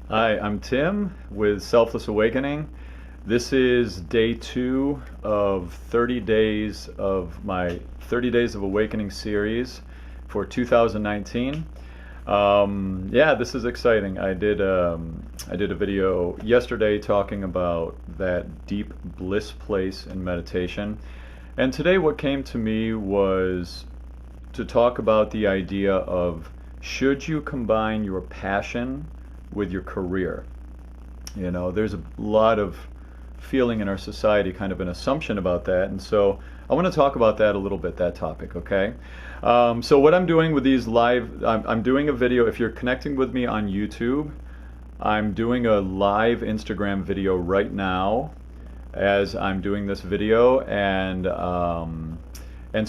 Hi, I'm Tim with Selfless Awakening. This is day 2 of 30 days of my 30 Days of Awakening series for 2019. Yeah, this is exciting. I did a video yesterday talking about that deep bliss place in meditation. And today what came to me was to talk about the idea of, should you combine your passion with your career? You know, there's a lot of feeling in our society, kind of an assumption about that, and so I want to talk about that a little bit, that topic, okay? So what I'm doing with these live, I'm doing a video. If you're connecting with me on YouTube, I'm doing a live Instagram video right now as I'm doing this video, and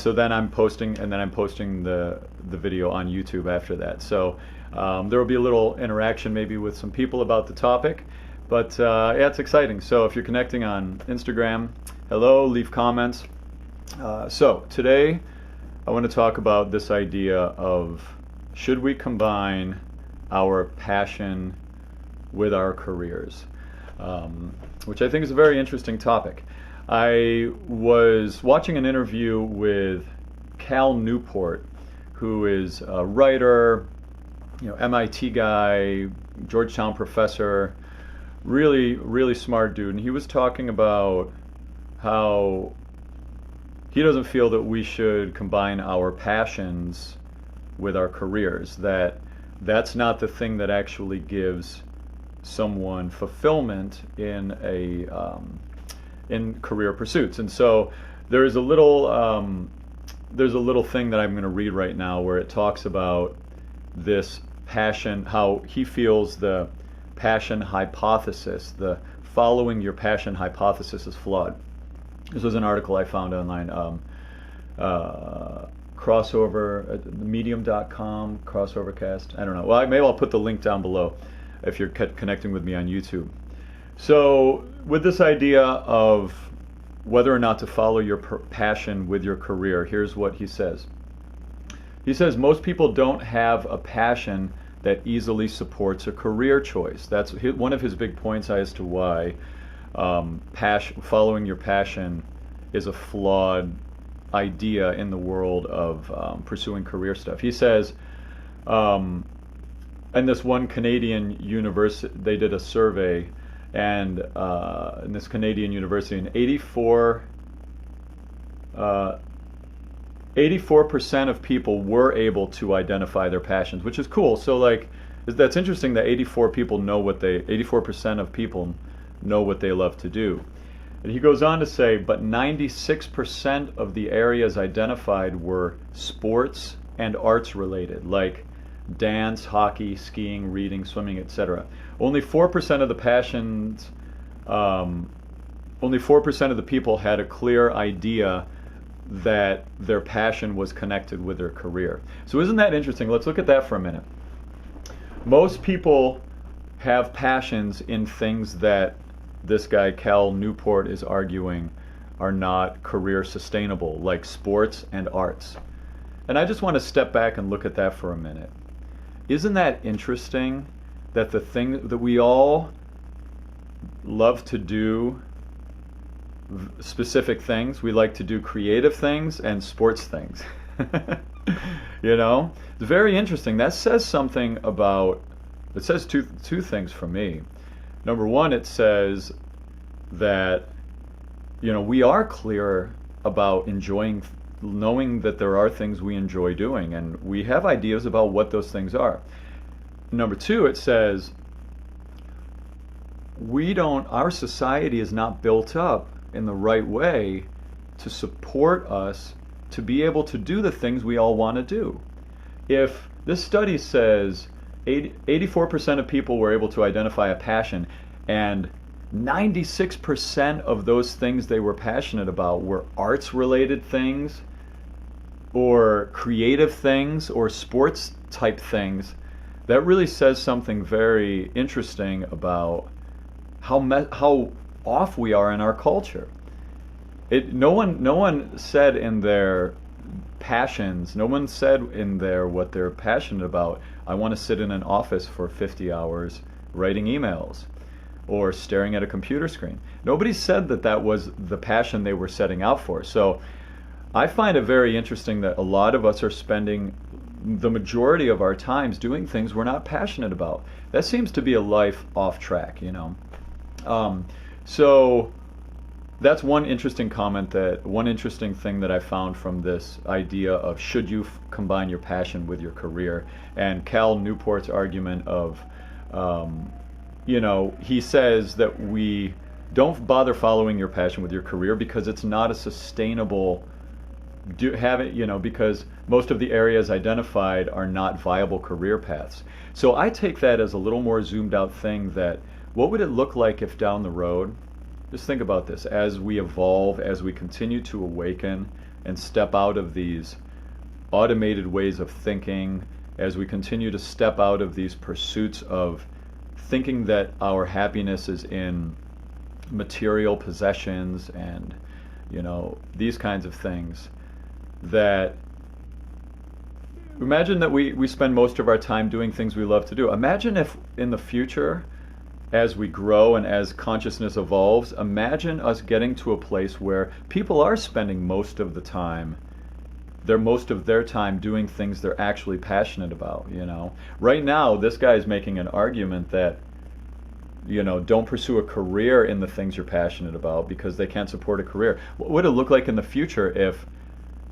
so then I'm posting, the video on YouTube after that. So there will be a little interaction maybe with some people about the topic, but yeah, it's exciting. So if you're connecting on Instagram, hello, leave comments. So today I want to talk about this idea of, should we combine our passion with our careers, which I think is a very interesting topic. I was watching an interview with Cal Newport, who is a writer, MIT guy, Georgetown professor, really smart dude. And he was talking about how he doesn't feel that we should combine our passions with our careers, that's not the thing that actually gives someone fulfillment in career pursuits. And so there's a little thing that I'm going to read right now where it talks about this passion, how he feels the passion hypothesis, the following your passion hypothesis, is flawed. This was an article I found online, crossover at medium.com, crossovercast, I don't know. Well, maybe I'll put the link down below if you're connecting with me on YouTube. So with this idea of whether or not to follow your passion with your career, here's what he says. He says, most people don't have a passion that easily supports a career choice. That's one of his big points as to why following your passion is a flawed idea in the world of pursuing career stuff. He says, in this one Canadian university, they did a survey, and in this Canadian university, in 84% of people were able to identify their passions, which is cool. So that's interesting that 84% of people know what they love to do. And he goes on to say, but 96% of the areas identified were sports and arts related, like dance, hockey, skiing, reading, swimming, etc. Only 4% of the passions, only 4% of the people had a clear idea that their passion was connected with their career. So isn't that interesting? Let's look at that for a minute. Most people have passions in things that this guy Cal Newport is arguing are not career sustainable, like sports and arts. And I just want to step back and look at that for a minute. Isn't that interesting that the thing that we all love to do, specific things, we like to do creative things and sports things. It's very interesting. That says something about, it says two things for me. Number one, it says that we are clear about knowing that there are things we enjoy doing, and we have ideas about what those things are. Number two, it says our society is not built up in the right way to support us to be able to do the things we all want to do. If this study says 84% of people were able to identify a passion, and 96% of those things they were passionate about were arts related things or creative things or sports type things, that really says something very interesting about how off we are in our culture. No one said in their passions, no one said in there what they're passionate about. I want to sit in an office for 50 hours writing emails or staring at a computer screen. Nobody said that that was the passion they were setting out for. So I find it very interesting that a lot of us are spending the majority of our times doing things we're not passionate about. That seems to be a life off track, you know. So that's one interesting comment, one interesting thing that I found from this idea of should you combine your passion with your career, and Cal Newport's argument of, you know, he says that we don't bother following your passion with your career because it's not a sustainable because most of the areas identified are not viable career paths. So I take that as a little more zoomed out thing, that what would it look like if down the road, just think about this, as we evolve, as we continue to awaken and step out of these automated ways of thinking, as we continue to step out of these pursuits of thinking that our happiness is in material possessions and, you know, these kinds of things, that imagine that we spend most of our time doing things we love to do. Imagine if in the future, as we grow and as consciousness evolves, imagine us getting to a place where people are spending most of their time doing things they're actually passionate about, you know. Right now, this guy is making an argument that, you know, don't pursue a career in the things you're passionate about because they can't support a career. What would it look like in the future if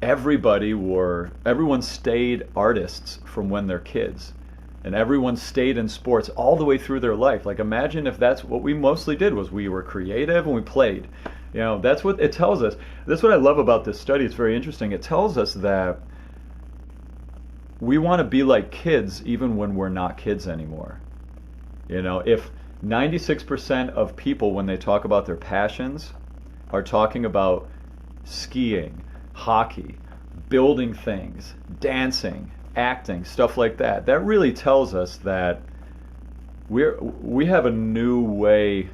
everyone stayed artists from when they're kids, and everyone stayed in sports all the way through their life? Like, imagine if that's what we mostly did, was we were creative and we played. You know, that's what it tells us. That's what I love about this study. It's very interesting. It tells us that we want to be like kids even when we're not kids anymore. You know, if 96% of people, when they talk about their passions, are talking about skiing, hockey, building things, dancing, acting, stuff like that, that really tells us that we have a new way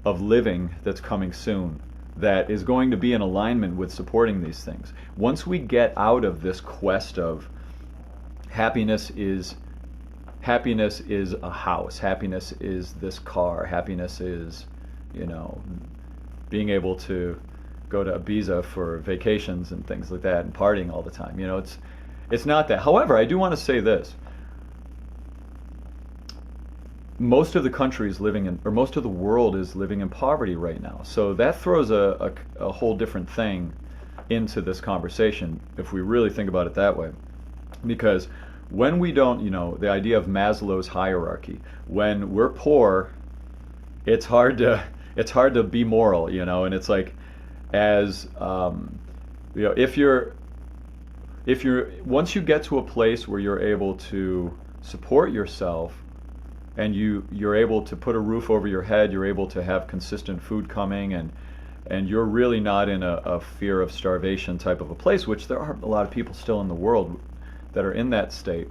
of living that's coming soon that is going to be in alignment with supporting these things. Once we get out of this quest of happiness is a house, happiness is this car, happiness is, you know, being able to go to Ibiza for vacations and things like that and partying all the time. You know, it's not that. However, I do want to say this. Most of the country is living in, or most of the world is living in poverty right now. So that throws a whole different thing into this conversation if we really think about it that way. Because when we don't, you know, the idea of Maslow's hierarchy, when we're poor, it's hard to be moral, you know, and it's like, as you know, if you're once you get to a place where you're able to support yourself and you're able to put a roof over your head, you're able to have consistent food coming, and you're really not in a fear of starvation type of a place, which there are a lot of people still in the world that are in that state.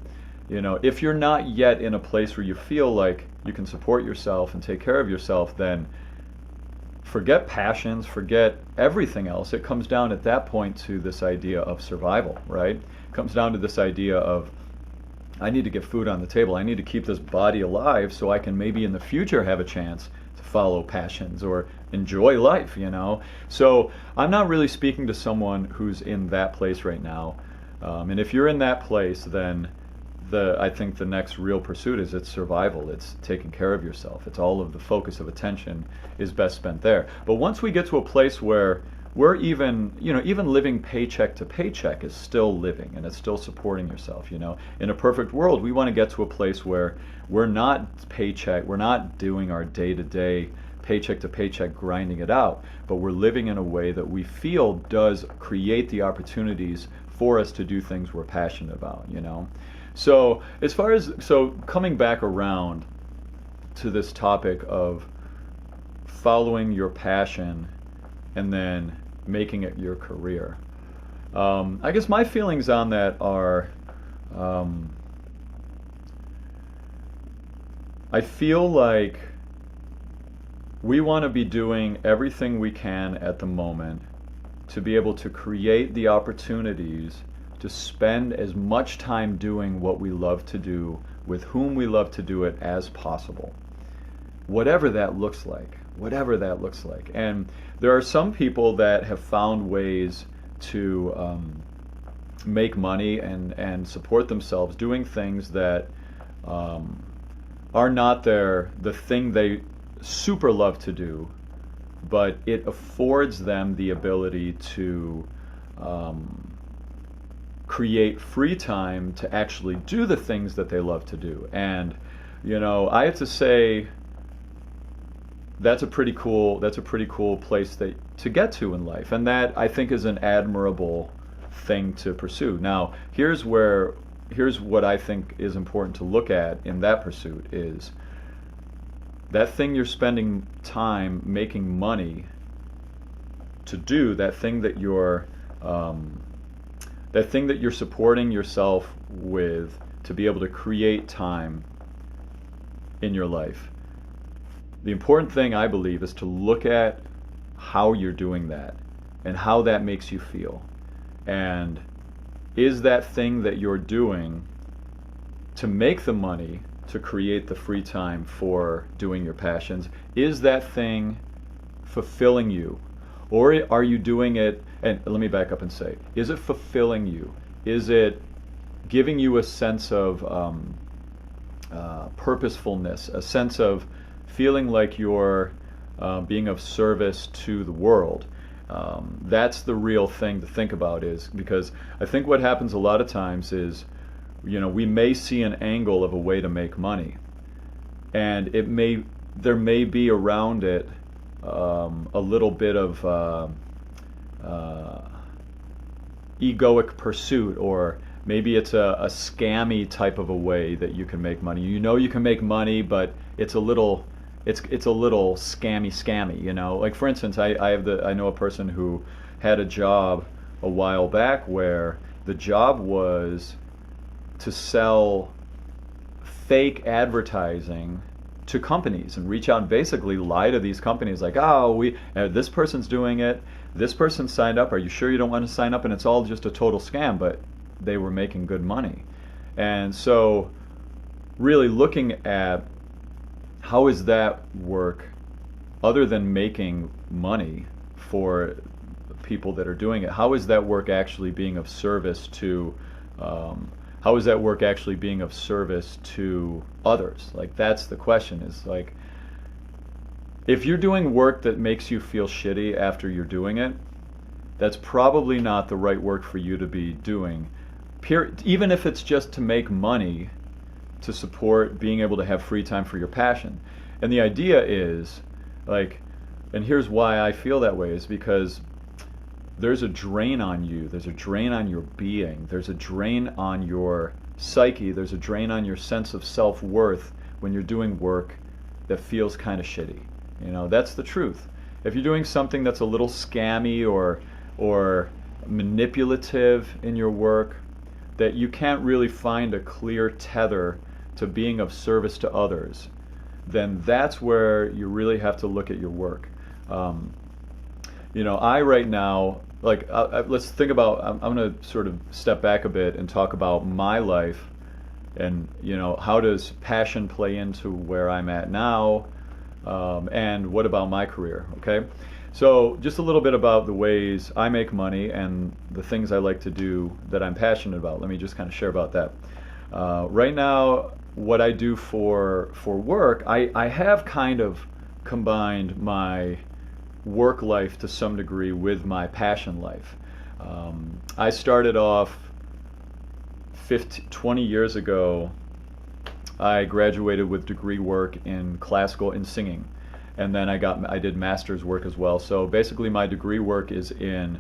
You know, if you're not yet in a place where you feel like you can support yourself and take care of yourself, then forget passions, forget everything else. It comes down at that point to this idea of survival, right? It comes down to this idea of, I need to get food on the table. I need to keep this body alive so I can maybe in the future have a chance to follow passions or enjoy life, you know? So I'm not really speaking to someone who's in that place right now. And if you're in that place, then I think the next real pursuit is it's survival. It's taking care of yourself. It's all of the focus of attention is best spent there. But once we get to a place where we're even living paycheck to paycheck is still living and it's still supporting yourself, you know. In a perfect world, we want to get to a place where we're not doing our day-to-day paycheck to paycheck grinding it out, but we're living in a way that we feel does create the opportunities for us to do things we're passionate about, you know. So coming back around to this topic of following your passion and then making it your career, I guess my feelings on that are, I feel like we want to be doing everything we can at the moment to be able to create the opportunities to spend as much time doing what we love to do with whom we love to do it as possible. whatever that looks like, whatever that looks like. And there are some people that have found ways to make money and support themselves doing things that are not the thing they super love to do, but it affords them the ability to create free time to actually do the things that they love to do. And I have to say that's a pretty cool place to get to in life, and that I think is an admirable thing to pursue. Now, here's what I think is important to look at in that pursuit is that thing you're spending time making money to do, that thing that you're supporting yourself with to be able to create time in your life. The important thing, I believe, is to look at how you're doing that and how that makes you feel. And is that thing that you're doing to make the money to create the free time for doing your passions, is that thing fulfilling you? Or are you doing it, and let me back up and say, is it fulfilling you? Is it giving you a sense of purposefulness, a sense of feeling like you're being of service to the world? That's the real thing to think about, is because I think what happens a lot of times is, we may see an angle of a way to make money, and there may be around it a little bit of egoic pursuit, or maybe it's a scammy type of a way that you can make money. You can make money, but it's a little scammy. Like, for instance, I know a person who had a job a while back where the job was to sell fake advertising to companies and reach out and basically lie to these companies like, this person's doing it, this person signed up, are you sure you don't want to sign up? And it's all just a total scam, but they were making good money. And so really looking at how is that work, other than making money for people that are doing it, how is that work actually being of service to others? Like, that's the question, is like, if you're doing work that makes you feel shitty after you're doing it, that's probably not the right work for you to be doing. Even if it's just to make money to support being able to have free time for your passion. And the idea is, like, and here's why I feel that way, is because there's a drain on you, there's a drain on your being, there's a drain on your psyche, there's a drain on your sense of self-worth when you're doing work that feels kind of shitty. That's the truth. If you're doing something that's a little scammy or manipulative in your work, that you can't really find a clear tether to being of service to others, then that's where you really have to look at your work. I right now, like, let's think about, I'm going to sort of step back a bit and talk about my life, and how does passion play into where I'm at now, and what about my career, okay? So just a little bit about the ways I make money and the things I like to do that I'm passionate about. Let me just kind of share about that. Right now, what I do for work, I have kind of combined my work life to some degree with my passion life. I started off 20 years ago. I graduated with degree work in classical, in singing, and then I did master's work as well. So basically my degree work is in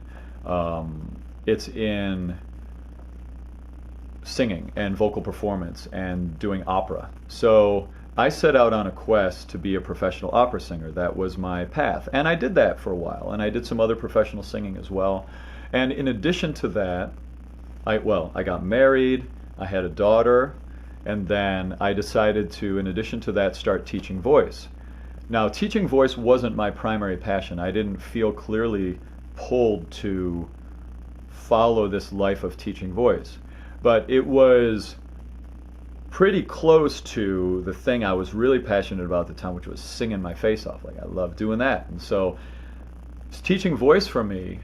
singing and vocal performance and doing opera. So I set out on a quest to be a professional opera singer. That was my path, and I did that for a while, and I did some other professional singing as well. And in addition to that, I got married, I had a daughter, and then I decided to, in addition to that, start teaching voice. Now, teaching voice wasn't my primary passion. I didn't feel clearly pulled to follow this life of teaching voice. But it was pretty close to the thing I was really passionate about at the time, which was singing my face off. Like, I love doing that. And so teaching voice for me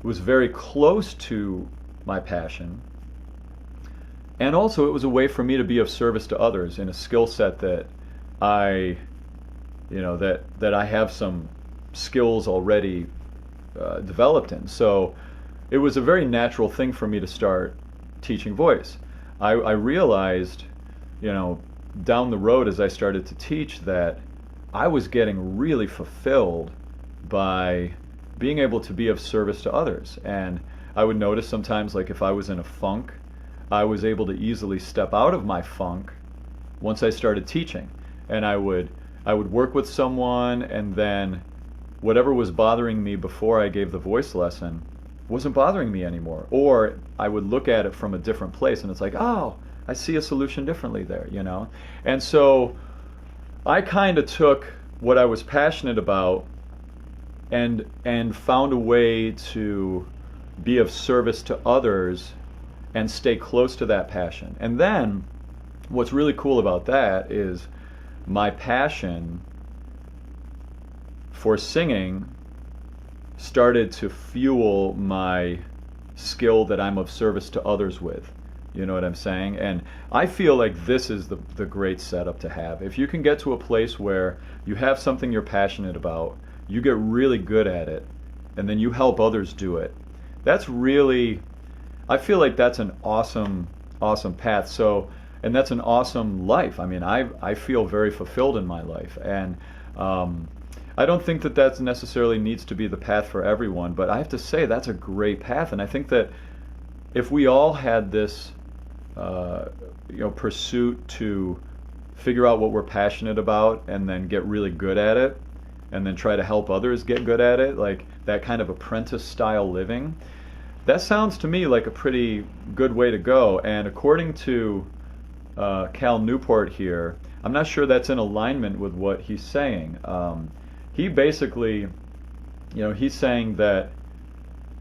was very close to my passion. And also it was a way for me to be of service to others in a skill set that I, that I have some skills already developed in. So it was a very natural thing for me to start teaching voice. I realized, down the road as I started to teach, that I was getting really fulfilled by being able to be of service to others. And I would notice sometimes, like if I was in a funk, I was able to easily step out of my funk once I started teaching. And I would work with someone, and then whatever was bothering me before I gave the voice lesson wasn't bothering me anymore. Or I would look at it from a different place, and it's like, oh, I see a solution differently there, And so I kind of took what I was passionate about and found a way to be of service to others and stay close to that passion. And then what's really cool about that is my passion for singing started to fuel my skill that I'm of service to others with. You know what I'm saying? And I feel like this is the great setup to have. If you can get to a place where you have something you're passionate about, you get really good at it, and then you help others do it. That's really, I feel like that's an awesome path. So, and that's an awesome life. I mean, I feel very fulfilled in my life. And I don't think that necessarily needs to be the path for everyone, but I have to say that's a great path. And I think that if we all had this pursuit to figure out what we're passionate about and then get really good at it, and then try to help others get good at it, like that kind of apprentice style living, that sounds to me like a pretty good way to go. And according to Cal Newport here, I'm not sure that's in alignment with what he's saying. He basically, he's saying that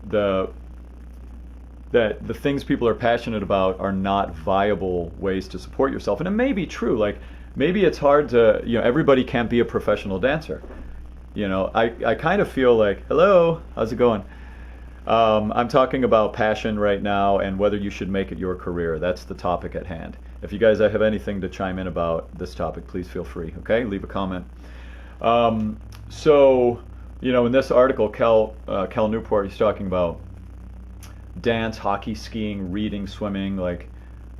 the things people are passionate about are not viable ways to support yourself. And it may be true. Like, maybe it's hard to, everybody can't be a professional dancer. I kind of feel like, hello, how's it going? I'm talking about passion right now and whether you should make it your career. That's the topic at hand. If you guys have anything to chime in about this topic, please feel free, okay? Leave a comment. So, in this article, Cal Newport, he's talking about dance, hockey, skiing, reading, swimming. Like,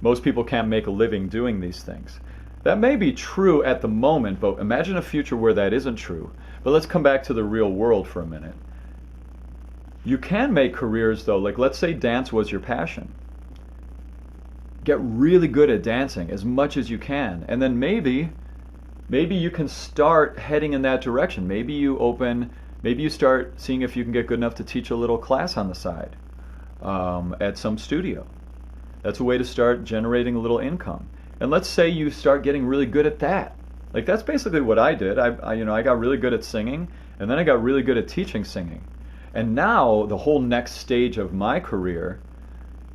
most people can't make a living doing these things. That may be true at the moment, but imagine a future where that isn't true. But let's come back to the real world for a minute. You can make careers, though. Like, let's say dance was your passion. Get really good at dancing as much as you can, and then maybe you can start heading in that direction. Maybe you start seeing if you can get good enough to teach a little class on the side at some studio. That's a way to start generating a little income. And let's say you start getting really good at that. Like, that's basically what I did. I got really good at singing, and then I got really good at teaching singing. And now the whole next stage of my career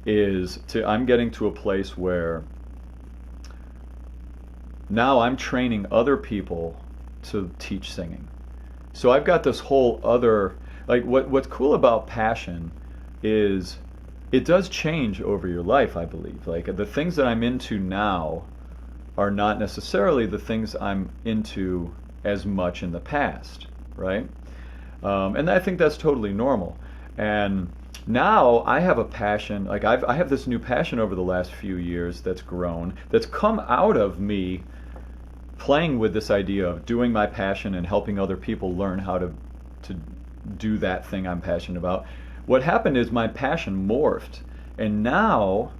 is I'm getting to a place where now I'm training other people to teach singing. So I've got this whole other, like, what's cool about passion is it does change over your life, I believe. Like, the things that I'm into now are not necessarily the things I'm into as much in the past, right? And I think that's totally normal. And now I have a passion, like I have this new passion over the last few years that's grown, that's come out of me playing with this idea of doing my passion and helping other people learn how to do that thing I'm passionate about. What happened is my passion morphed, and now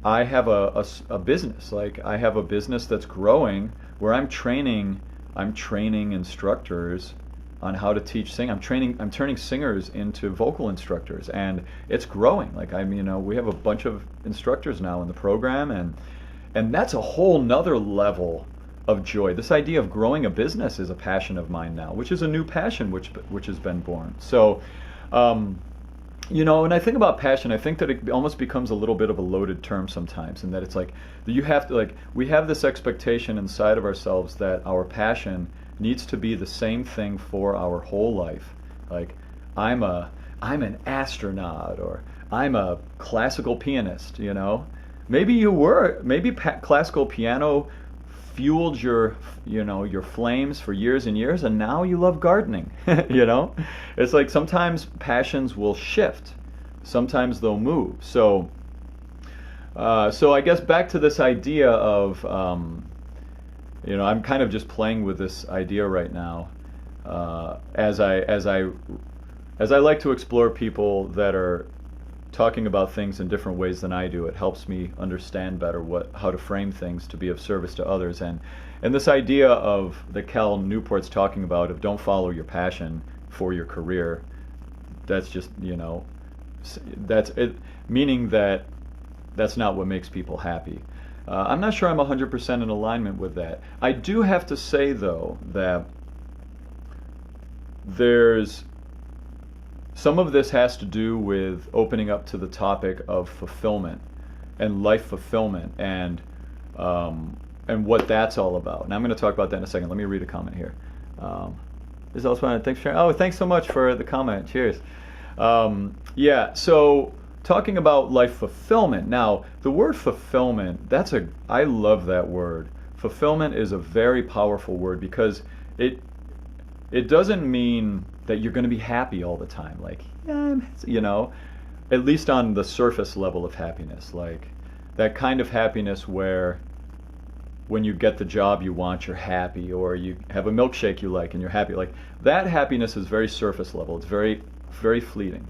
I have a business. Like, I have a business that's growing where I'm training instructors on how to teach sing. I'm turning singers into vocal instructors, and it's growing. Like, we have a bunch of instructors now in the program, and that's a whole nother level of joy. This idea of growing a business is a passion of mine now, which is a new passion which has been born. So You know, when I think about passion, I think that it almost becomes a little bit of a loaded term sometimes, and that it's like you have to, like, we have this expectation inside of ourselves that our passion needs to be the same thing for our whole life. Like, I'm an astronaut, or I'm a classical pianist, you know. Maybe classical piano fueled your, you know, your flames for years and years, and now you love gardening. You know, it's like sometimes passions will shift, sometimes they'll move. So I guess back to this idea of, you know, I'm kind of just playing with this idea right now, as I like to explore people that are talking about things in different ways than I do. It helps me understand better how to frame things to be of service to others. And this idea of that Cal Newport's talking about, of don't follow your passion for your career, that's just, you know, that's it, meaning that that's not what makes people happy. I'm not sure I'm 100% in alignment with that. I do have to say, though, that there's some of this has to do with opening up to the topic of fulfillment and life fulfillment, and what that's all about. And I'm going to talk about that in a second. Let me read a comment here. This is also thanks for sharing. Oh, thanks so much for the comment. Cheers. Yeah. So talking about life fulfillment. Now, the word fulfillment, I love that word. Fulfillment is a very powerful word, because it doesn't mean that you're going to be happy all the time. Like, yeah, you know, at least on the surface level of happiness, like that kind of happiness where when you get the job you want, you're happy, or you have a milkshake you like and you're happy. Like, that happiness is very surface level. It's very, very fleeting.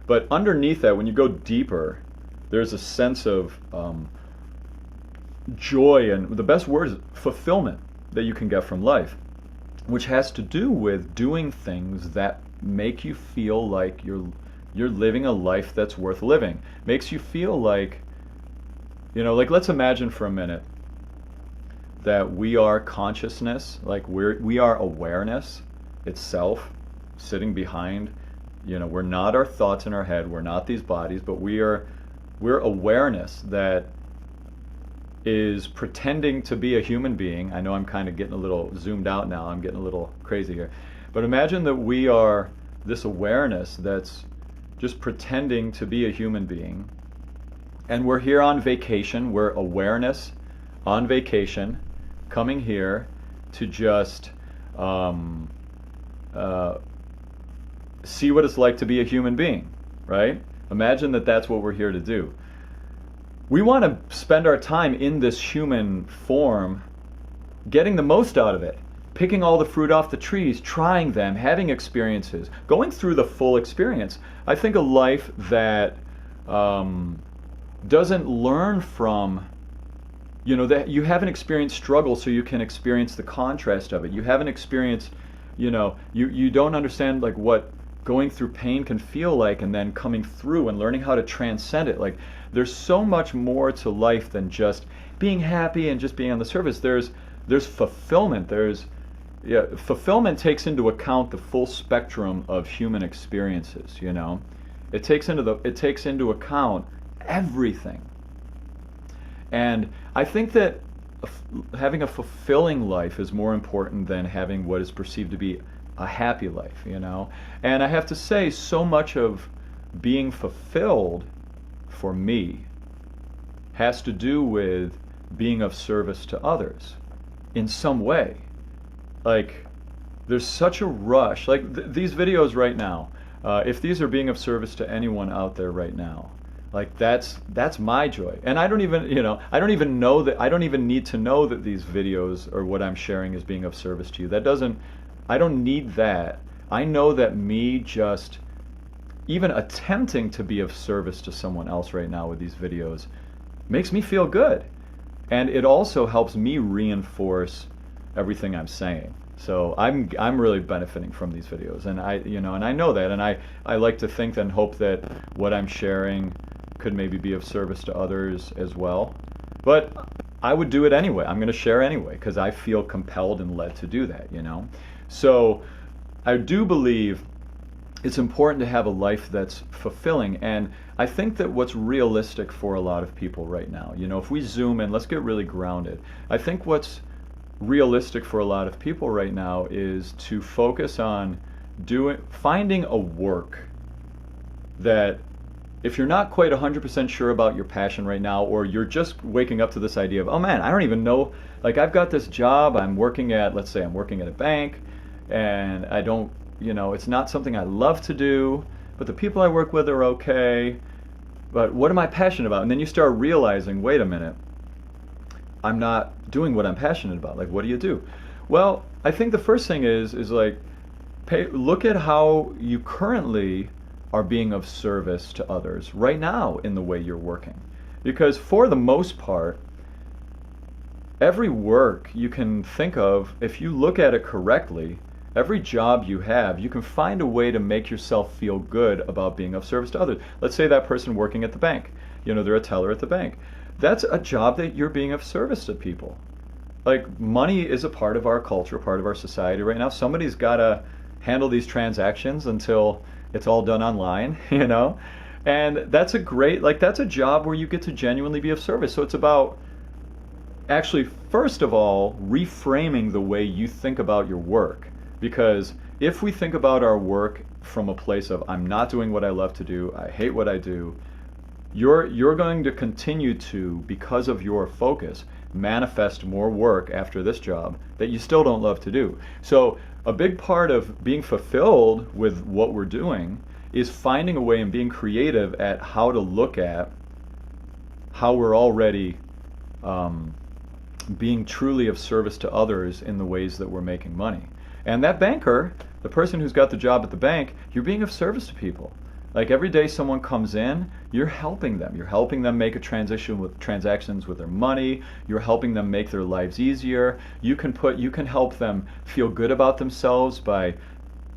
But underneath that, when you go deeper, there's a sense of joy, and the best word is fulfillment, that you can get from life, which has to do with doing things that make you feel like you're living a life that's worth living. Makes you feel like, you know, like, let's imagine for a minute that we are consciousness, like we are awareness itself, sitting behind, you know, we're not our thoughts in our head, we're not these bodies, but we're awareness that is pretending to be a human being. I know I'm kind of getting a little zoomed out now, I'm getting a little crazy here. But imagine that we are this awareness that's just pretending to be a human being. And we're here on vacation, we're awareness on vacation, coming here to just see what it's like to be a human being, right? Imagine that that's what we're here to do. We want to spend our time in this human form, getting the most out of it, picking all the fruit off the trees, trying them, having experiences, going through the full experience. I think a life that doesn't learn from, you know, that you haven't experienced struggle so you can experience the contrast of it. You haven't experienced, you know, you don't understand like what going through pain can feel like, and then coming through and learning how to transcend it. Like, there's so much more to life than just being happy and just being on the surface. There's fulfillment. Fulfillment takes into account the full spectrum of human experiences, you know. It takes into account everything. And I think that having a fulfilling life is more important than having what is perceived to be a happy life, you know. And I have to say, so much of being fulfilled for me has to do with being of service to others in some way. Like, there's such a rush. Like, these videos right now, if these are being of service to anyone out there right now, like, that's my joy. And I don't even need to know that these videos or what I'm sharing is being of service to you. I don't need that. I know that me just even attempting to be of service to someone else right now with these videos makes me feel good. And it also helps me reinforce everything I'm saying. So I'm really benefiting from these videos, and I know that, and I like to think and hope that what I'm sharing could maybe be of service to others as well. But I would do it anyway. I'm going to share anyway because I feel compelled and led to do that, you know. So I do believe it's important to have a life that's fulfilling. And I think that what's realistic for a lot of people right now, if we zoom in, let's get really grounded. I think what's realistic for a lot of people right now is to focus on finding a work that, if you're not quite 100% sure about your passion right now, or you're just waking up to this idea of, oh man, I don't even know, like I've got this job, let's say I'm working at a bank, and I don't, it's not something I love to do, but the people I work with are okay, but what am I passionate about? And then you start realizing, wait a minute, I'm not doing what I'm passionate about. Like, what do you do? Well, I think the first thing is like, look at how you currently are being of service to others right now in the way you're working. Because for the most part, every work you can think of, if you look at it correctly, every job you have, you can find a way to make yourself feel good about being of service to others. Let's say that person working at the bank, they're a teller at the bank. That's a job that you're being of service to people. Like, money is a part of our culture, part of our society right now. Somebody's got to handle these transactions until it's all done online, and that's that's a job where you get to genuinely be of service. So it's about actually, first of all, reframing the way you think about your work. Because if we think about our work from a place of, I'm not doing what I love to do, I hate what I do, you're going to continue to, because of your focus, manifest more work after this job that you still don't love to do. So a big part of being fulfilled with what we're doing is finding a way and being creative at how to look at how we're already being truly of service to others in the ways that we're making money. And that banker, the person who's got the job at the bank, you're being of service to people. Like, every day someone comes in, you're helping them. You're helping them make a transactions with their money. You're helping them make their lives easier. You can help them feel good about themselves by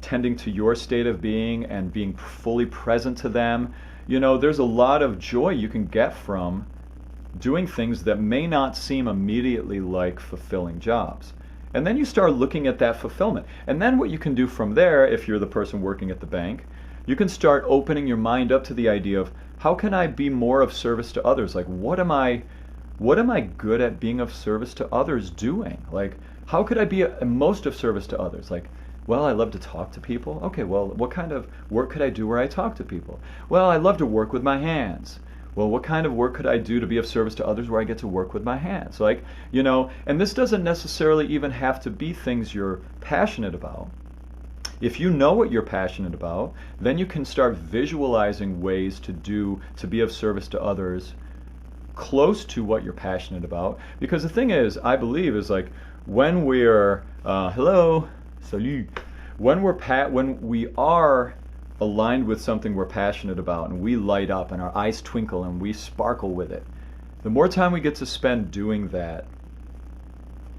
tending to your state of being and being fully present to them. There's a lot of joy you can get from doing things that may not seem immediately like fulfilling jobs. And then you start looking at that fulfillment. And then what you can do from there, if you're the person working at the bank, you can start opening your mind up to the idea of, how can I be more of service to others? Like, what am I good at being of service to others doing? Like, how could I be most of service to others? Like, well, I love to talk to people. Okay, well, what kind of work could I do where I talk to people? Well, I love to work with my hands. Well, what kind of work could I do to be of service to others where I get to work with my hands? Like, and this doesn't necessarily even have to be things you're passionate about. If you know what you're passionate about, then you can start visualizing ways to be of service to others close to what you're passionate about. Because the thing is, I believe, is like, when we're hello, salut, when we are aligned with something we're passionate about, and we light up and our eyes twinkle and we sparkle with it, the more time we get to spend doing that,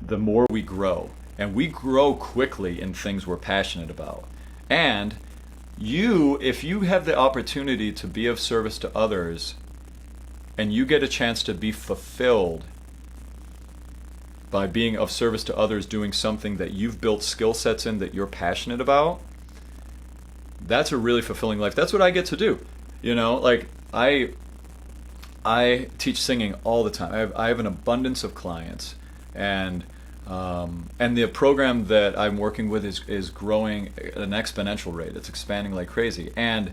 the more we grow. And we grow quickly in things we're passionate about. And if you have the opportunity to be of service to others, and you get a chance to be fulfilled by being of service to others, doing something that you've built skill sets in that you're passionate about, that's a really fulfilling life. That's what I get to do. Like, I teach singing all the time. I have an abundance of clients, and the program that I'm working with is growing at an exponential rate. It's expanding like crazy, and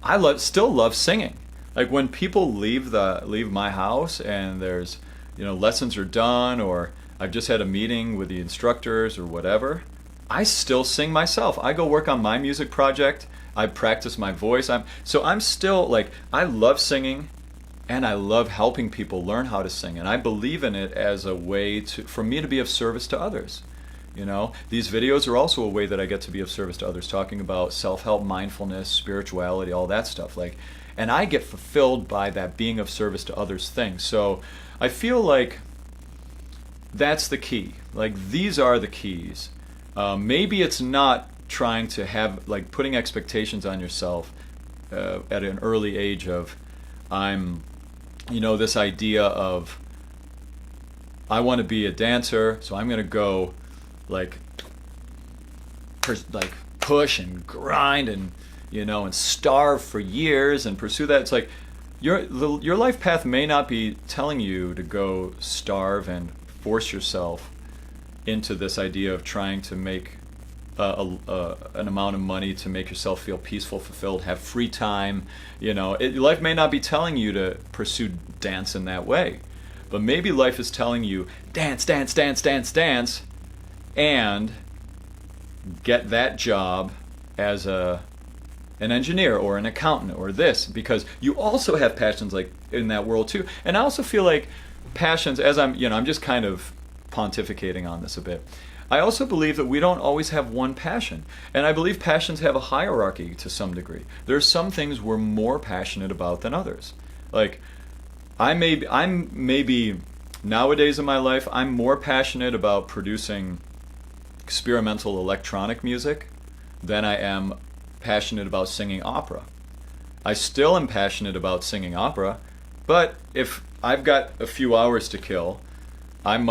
I still love singing. Like, when people leave my house and there's lessons are done, or I've just had a meeting with the instructors or whatever, I still sing myself. I go work on my music project. I practice my voice. I'm still, like, I love singing. And I love helping people learn how to sing. And I believe in it as a way for me to be of service to others. These videos are also a way that I get to be of service to others, talking about self-help, mindfulness, spirituality, all that stuff. And I get fulfilled by that being of service to others thing. So I feel like that's the key. Like, these are the keys. Maybe it's not trying to have, like, putting expectations on yourself at an early age of, this idea of, I want to be a dancer, so I'm going to go like push and grind and, and starve for years and pursue that. It's like your life path may not be telling you to go starve and force yourself into this idea of trying to make an amount of money to make yourself feel peaceful, fulfilled, have free time. Life may not be telling you to pursue dance in that way, but maybe life is telling you dance, dance, dance, dance, dance, and get that job as an engineer or an accountant or this, because you also have passions like in that world too. And I also feel like passions, as I'm just kind of pontificating on this a bit, I also believe that we don't always have one passion. And I believe passions have a hierarchy to some degree. There are some things we're more passionate about than others. Like, I'm maybe nowadays in my life, I'm more passionate about producing experimental electronic music than I am passionate about singing opera. I still am passionate about singing opera, but if I've got a few hours to kill, I'm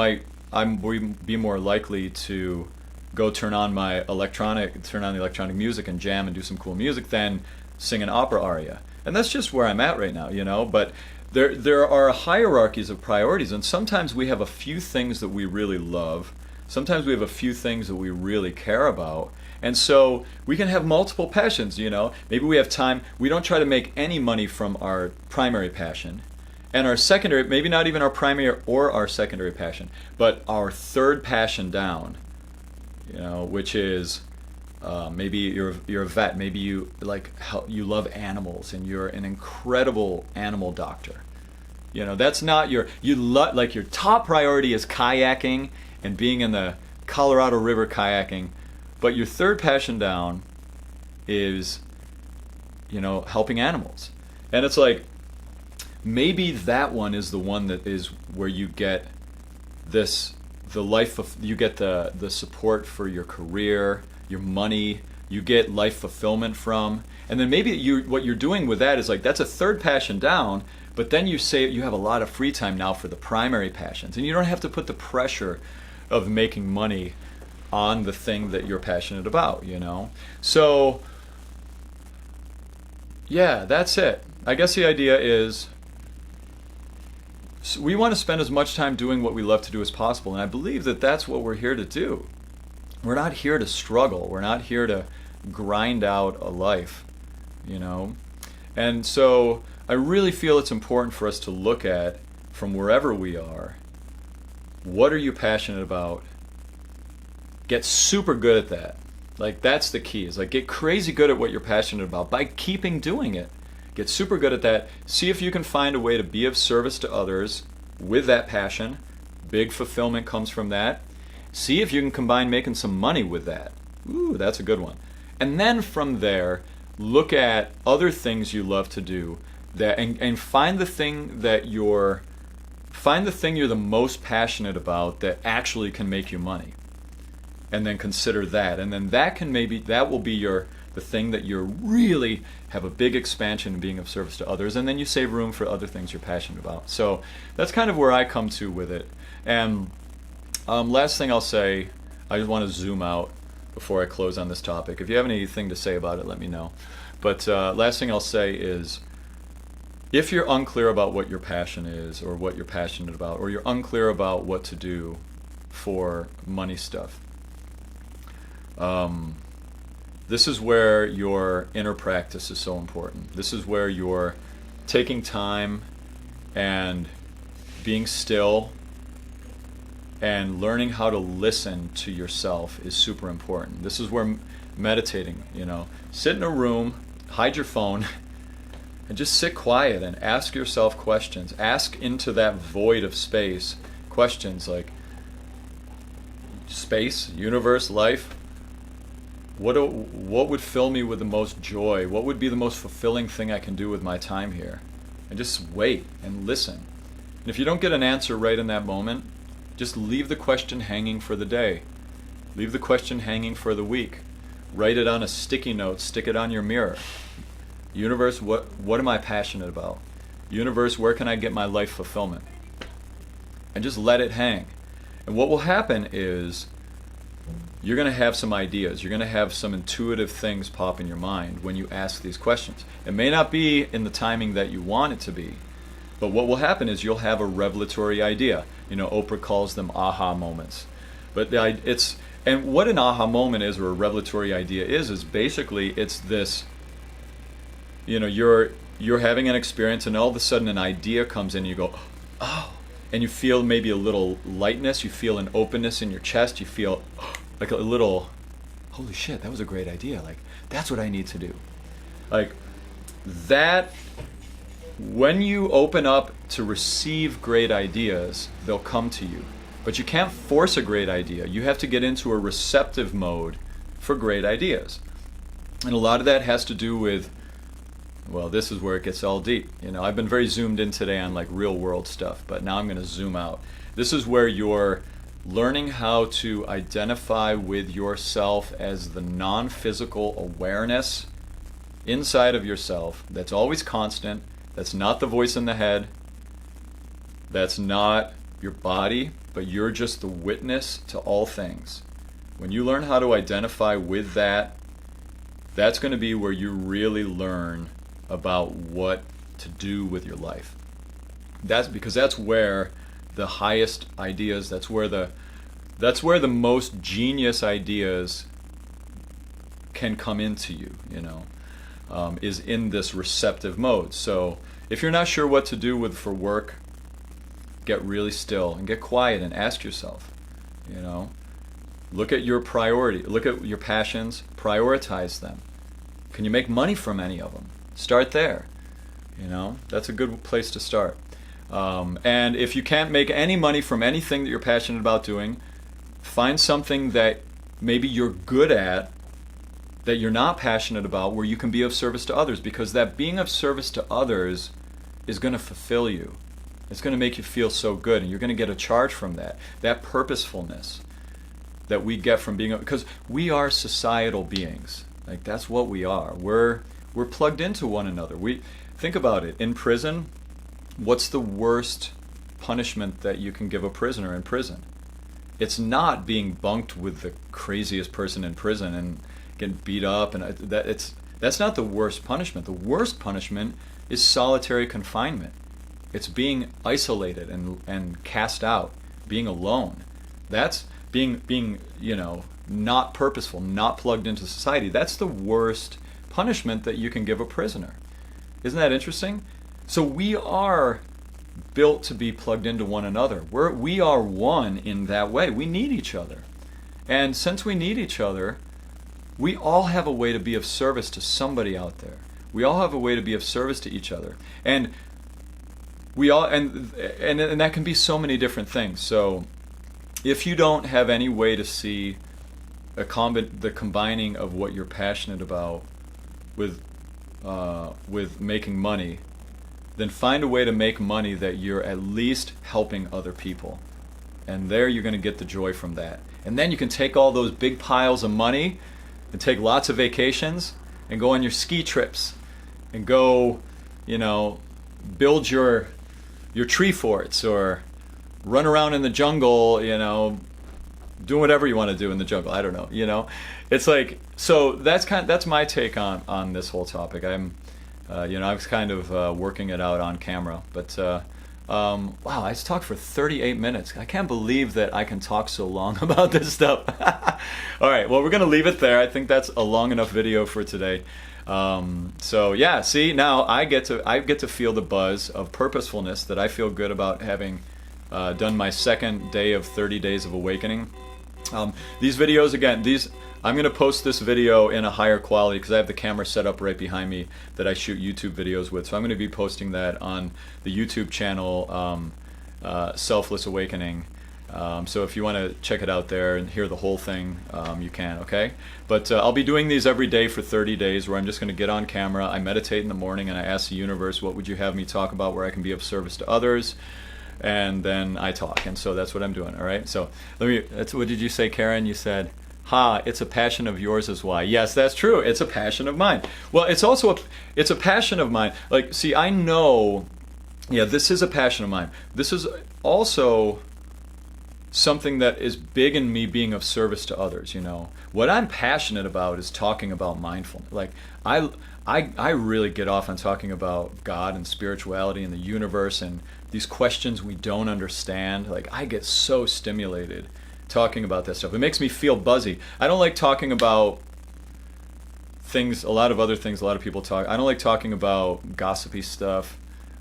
be more likely to go turn on the electronic music and jam and do some cool music than sing an opera aria. And that's just where I'm at right now, But there are hierarchies of priorities, and sometimes we have a few things that we really love. Sometimes we have a few things that we really care about. And so we can have multiple passions, Maybe we have time. We don't try to make any money from our primary passion. And our secondary, maybe not even our primary or our secondary passion, but our third passion down, which is maybe you're a vet, maybe you you love animals and you're an incredible animal doctor. That's not your top priority is kayaking and being in the Colorado River kayaking, but your third passion down is helping animals. And it's like, maybe that one is the one that is where you get the support for your career, your money, you get life fulfillment from. And then maybe what you're doing with that is like, that's a third passion down, but then you say you have a lot of free time now for the primary passions, and you don't have to put the pressure of making money on the thing that you're passionate about, So yeah, that's it. I guess the idea is, we want to spend as much time doing what we love to do as possible, and I believe that that's what we're here to do. We're not here to struggle. We're not here to grind out a life, And so I really feel it's important for us to look at, from wherever we are, what are you passionate about? Get super good at that. Like, that's the key. Is like, get crazy good at what you're passionate about by keeping doing it. Get super good at that. See if you can find a way to be of service to others with that passion. Big fulfillment comes from that. See if you can combine making some money with that. Ooh, that's a good one. And then from there, look at other things you love to do and find the thing you're the most passionate about that actually can make you money. And then consider that. And then that will be the thing that you really have a big expansion in being of service to others, and then you save room for other things you're passionate about. So that's kind of where I come to with it. And last thing I'll say, I just want to zoom out before I close on this topic. If you have anything to say about it, let me know. But last thing I'll say is, if you're unclear about what your passion is or what you're passionate about, or you're unclear about what to do for money stuff, this is where your inner practice is so important. This is where you're taking time and being still and learning how to listen to yourself is super important. This is where meditating, sit in a room, hide your phone, and just sit quiet and ask yourself questions. Ask into that void of space questions like, space, universe, life. What would fill me with the most joy? What would be the most fulfilling thing I can do with my time here? And just wait and listen. And if you don't get an answer right in that moment, just leave the question hanging for the day. Leave the question hanging for the week. Write it on a sticky note, stick it on your mirror. Universe, what am I passionate about? Universe, where can I get my life fulfillment? And just let it hang. And what will happen is, you're going to have some ideas. You're going to have some intuitive things pop in your mind when you ask these questions. It may not be in the timing that you want it to be, but what will happen is you'll have a revelatory idea. Oprah calls them aha moments. But and what an aha moment is, or a revelatory idea is basically it's this, you're having an experience and all of a sudden an idea comes in and you go, oh, and you feel maybe a little lightness, you feel an openness in your chest, you feel like a little, holy shit, that was a great idea. Like, that's what I need to do. Like, that, when you open up to receive great ideas, they'll come to you. But you can't force a great idea. You have to get into a receptive mode for great ideas. And a lot of that has to do with, well, this is where it gets all deep. I've been very zoomed in today on like real world stuff, but now I'm going to zoom out. This is where you're learning how to identify with yourself as the non-physical awareness inside of yourself that's always constant, that's not the voice in the head, that's not your body, but you're just the witness to all things. When you learn how to identify with that, that's going to be where you really learn about what to do with your life. That's where the highest ideas, that's where the most genius ideas can come into you, is in this receptive mode. So if you're not sure what to do for work, get really still and get quiet and ask yourself, look at your priority, look at your passions, prioritize them. Can you make money from any of them? Start there. That's a good place to start. And if you can't make any money from anything that you're passionate about doing, find something that maybe you're good at that you're not passionate about, where you can be of service to others, because that being of service to others is going to fulfill you. It's going to make you feel so good, and you're going to get a charge from that purposefulness that we get from being, because we are societal beings. Like, that's what we are. We're plugged into one another. Think about it. In prison, what's the worst punishment that you can give a prisoner in prison? It's not being bunked with the craziest person in prison and getting beat up, and that's not the worst punishment. The worst punishment is solitary confinement. It's being isolated and cast out, being alone. That's being not purposeful, not plugged into society. That's the worst punishment that you can give a prisoner. Isn't that interesting? So we are built to be plugged into one another. We are one in that way. We need each other. And since we need each other, we all have a way to be of service to somebody out there. We all have a way to be of service to each other. And we all and that can be so many different things. So if you don't have any way to see the combining of what you're passionate about with making money, then find a way to make money that you're at least helping other people. And there you're going to get the joy from that. And then you can take all those big piles of money and take lots of vacations and go on your ski trips and go, build your tree forts, or run around in the jungle, do whatever you want to do in the jungle. I don't know, It's like, so that's my take on this whole topic. I was kind of working it out on camera, but wow, I talked for 38 minutes. I can't believe that I can talk so long about this stuff. All right, well, we're going to leave it there. I think that's a long enough video for today. So yeah, see, now I get to feel the buzz of purposefulness that I feel good about having done my second day of 30 Days of Awakening. These videos, again, I'm going to post this video in a higher quality because I have the camera set up right behind me that I shoot YouTube videos with. So I'm going to be posting that on the YouTube channel, Selfless Awakening. So if you want to check it out there and hear the whole thing, you can, okay? But I'll be doing these every day for 30 days where I'm just going to get on camera, I meditate in the morning, and I ask the universe, what would you have me talk about where I can be of service to others? And then I talk, and so that's what I'm doing, all right? So what did you say, Karen? You said, it's a passion of yours is why. Yes, that's true. It's a passion of mine. Well, it's also it's a passion of mine. Like, see, I know, yeah, this is a passion of mine. This is also something that is big in me being of service to others. You know, what I'm passionate about is talking about mindfulness. Like I really get off on talking about God and spirituality and the universe and these questions we don't understand. Like I get so stimulated talking about that stuff. It makes me feel buzzy. I don't like talking about things, a lot of other things a lot of people talk. I don't like talking about gossipy stuff.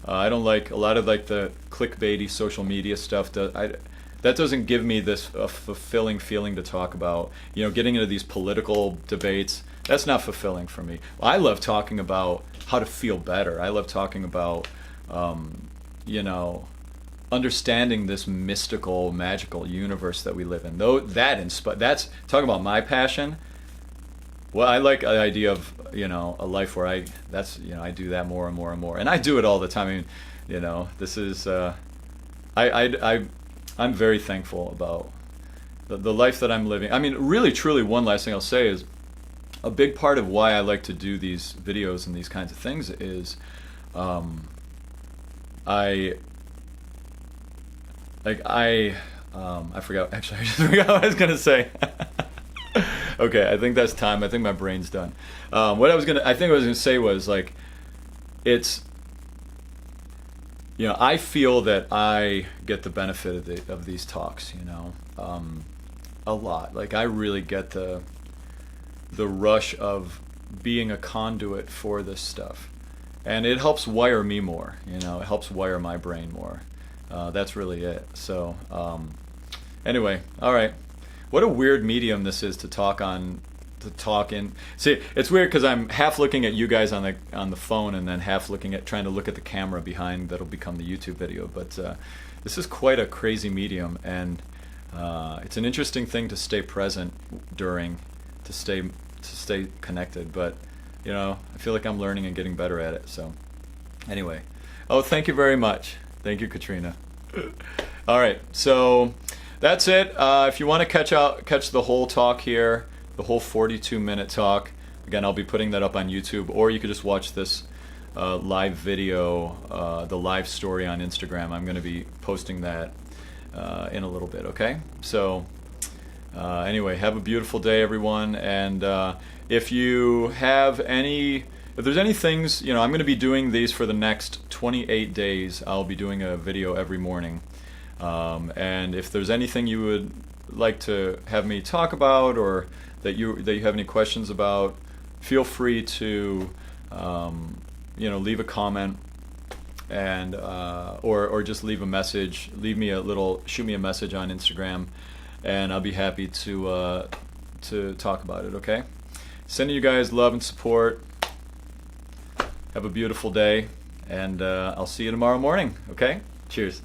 I don't like a lot of like the clickbaity social media stuff. That doesn't give me this fulfilling feeling to talk about. You know, getting into these political debates, that's not fulfilling for me. I love talking about how to feel better. I love talking about, you know, understanding this mystical, magical universe that we live in. Though that's talking about my passion. Well, I like the idea of, you know, a life where I do that more and more and more, and I do it all the time. I mean, you know, this is I'm very thankful about the life that I'm living. I mean, really, truly, one last thing I'll say is a big part of why I like to do these videos and these kinds of things is I forgot, actually, I just forgot what I was going to say. Okay, I think that's time. I think my brain's done. What I was going to say was, like, it's, you know, I feel that I get the benefit of these talks, you know, a lot. Like, I really get the rush of being a conduit for this stuff. And it helps wire me more, you know, it helps wire my brain more. That's really it. So, anyway, all right. What a weird medium this is to talk in. See, it's weird because I'm half looking at you guys on the phone and then half trying to look at the camera behind that'll become the YouTube video. But this is quite a crazy medium, and it's an interesting thing to stay present during, to stay connected. But you know, I feel like I'm learning and getting better at it. So, anyway, oh, thank you very much. Thank you, Katrina. All right, so that's it. If you want to catch the whole talk here, the whole 42-minute talk, again, I'll be putting that up on YouTube, or you could just watch this live video, the live story on Instagram. I'm going to be posting that in a little bit, okay? So anyway, have a beautiful day, everyone, and if there's any things, you know, I'm going to be doing these for the next 28 days. I'll be doing a video every morning. And if there's anything you would like to have me talk about, or that you have any questions about, feel free to you know, leave a comment and or just leave a message. Shoot me a message on Instagram, and I'll be happy to talk about it. Okay. Sending you guys love and support. Have a beautiful day, and I'll see you tomorrow morning. Okay. Cheers.